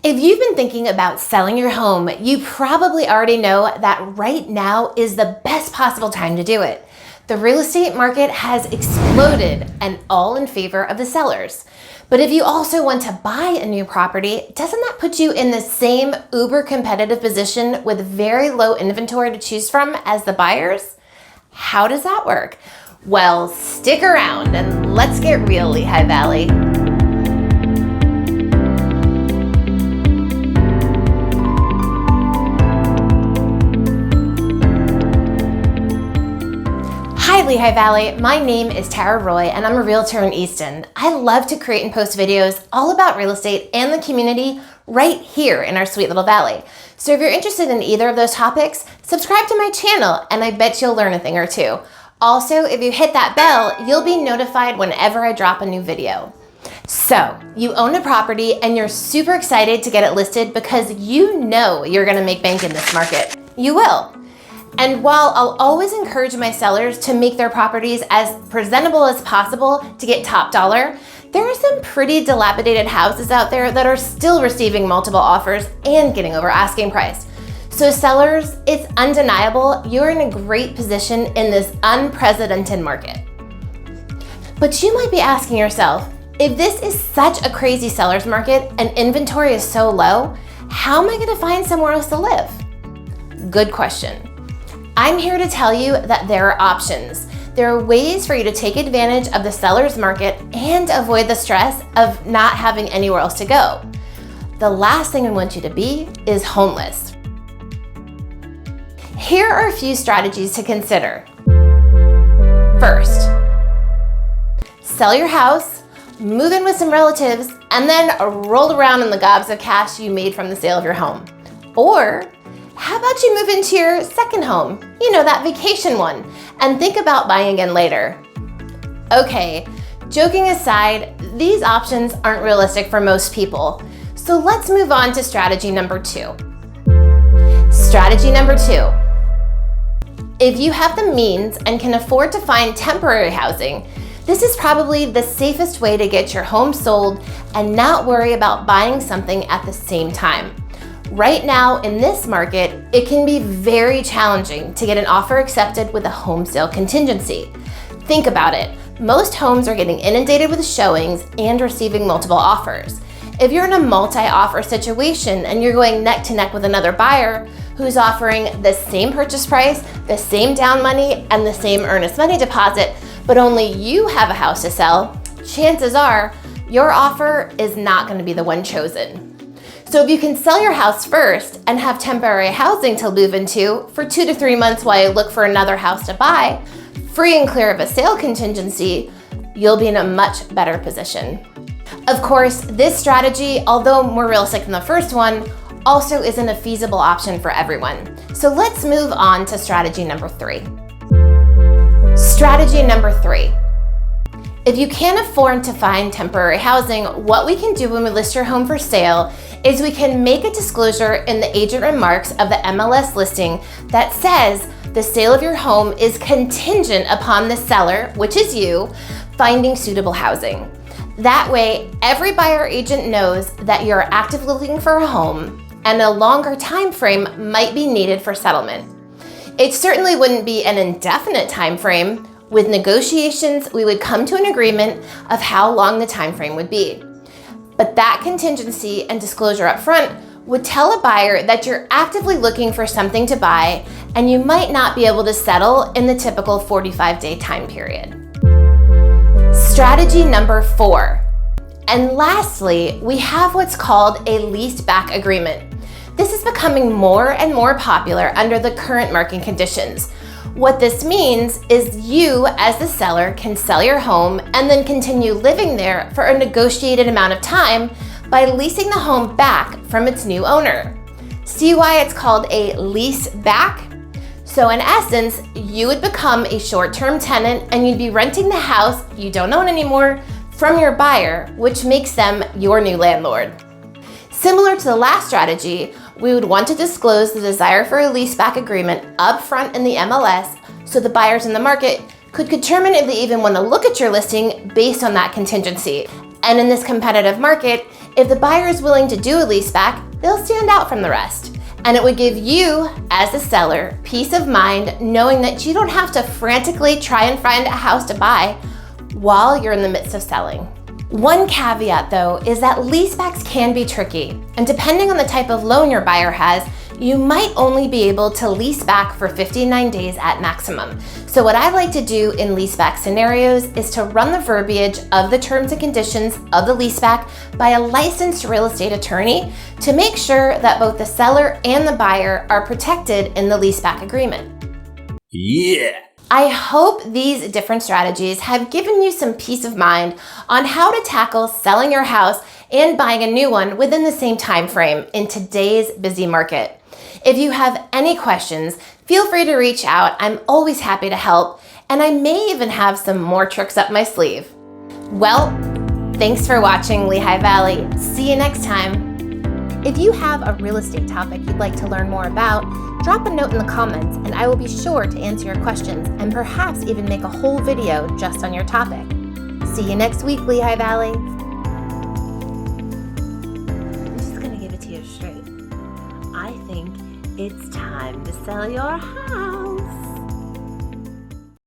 If you've been thinking about selling your home, you probably already know that right now is the best possible time to do it. The real estate market has exploded and all in favor of the sellers. But if you also want to buy a new property, doesn't that put you in the same uber competitive position with very low inventory to choose from as the buyers? How does that work? Well, stick around and let's get real, Lehigh Valley. Hi Lehigh Valley, my name is Tara Roy and I'm a realtor in Easton. I love to create and post videos all about real estate and the community right here in our sweet little valley. So if you're interested in either of those topics, subscribe to my channel and I bet you'll learn a thing or two. Also, if you hit that bell, you'll be notified whenever I drop a new video. So, you own a property and you're super excited to get it listed because you know you're gonna make bank in this market. You will. And while I'll always encourage my sellers to make their properties as presentable as possible to get top dollar, there are some pretty dilapidated houses out there that are still receiving multiple offers and getting over asking price. So sellers, it's undeniable you're in a great position in this unprecedented market. But you might be asking yourself, if this is such a crazy seller's market and inventory is so low, how am I gonna find somewhere else to live? Good question. I'm here to tell you that there are options. There are ways for you to take advantage of the seller's market and avoid the stress of not having anywhere else to go. The last thing I want you to be is homeless. Here are a few strategies to consider. First, sell your house, move in with some relatives, and then roll around in the gobs of cash you made from the sale of your home. Or, how about you move into your second home, that vacation one, and think about buying again later? Okay, joking aside, these options aren't realistic for most people. So let's move on to strategy number 2. Strategy number 2. If you have the means and can afford to find temporary housing, this is probably the safest way to get your home sold and not worry about buying something at the same time. Right now, in this market, it can be very challenging to get an offer accepted with a home sale contingency. Think about it. Most homes are getting inundated with showings and receiving multiple offers. If you're in a multi-offer situation and you're going neck to neck with another buyer who's offering the same purchase price, the same down money, and the same earnest money deposit, but only you have a house to sell, chances are your offer is not going to be the one chosen. So if you can sell your house first and have temporary housing to move into for 2 to 3 months while you look for another house to buy, free and clear of a sale contingency, you'll be in a much better position. Of course, this strategy, although more realistic than the first one, also isn't a feasible option for everyone. So let's move on to strategy number 3. Strategy number 3. If you can't afford to find temporary housing, what we can do when we list your home for sale is we can make a disclosure in the agent remarks of the MLS listing that says the sale of your home is contingent upon the seller, which is you, finding suitable housing. That way, every buyer agent knows that you're actively looking for a home and a longer time frame might be needed for settlement. It certainly wouldn't be an indefinite time frame. With negotiations, we would come to an agreement of how long the time frame would be. But that contingency and disclosure up front would tell a buyer that you're actively looking for something to buy and you might not be able to settle in the typical 45-day time period. Strategy number 4. And lastly, we have what's called a lease back agreement. This is becoming more and more popular under the current market conditions. What this means is you, as the seller, can sell your home and then continue living there for a negotiated amount of time by leasing the home back from its new owner. See why it's called a lease back? So in essence, you would become a short-term tenant and you'd be renting the house you don't own anymore from your buyer, which makes them your new landlord. Similar to the last strategy, we would want to disclose the desire for a leaseback agreement upfront in the MLS so the buyers in the market could determine if they even want to look at your listing based on that contingency. And in this competitive market, If the buyer is willing to do a leaseback, they'll stand out from the rest. And it would give you, as the seller, peace of mind knowing that you don't have to frantically try and find a house to buy while you're in the midst of selling. One caveat though is that leasebacks can be tricky, and depending on the type of loan your buyer has, you might only be able to lease back for 59 days at maximum. So what I like to do in leaseback scenarios is to run the verbiage of the terms and conditions of the leaseback by a licensed real estate attorney to make sure that both the seller and the buyer are protected in the leaseback agreement. Yeah! I hope these different strategies have given you some peace of mind on how to tackle selling your house and buying a new one within the same time frame in today's busy market. If you have any questions, feel free to reach out. I'm always happy to help, and I may even have some more tricks up my sleeve. Well, thanks for watching Lehigh Valley. See you next time. If you have a real estate topic you'd like to learn more about, drop a note in the comments and I will be sure to answer your questions and perhaps even make a whole video just on your topic. See you next week, Lehigh Valley. I'm just gonna give it to you straight. I think it's time to sell your house.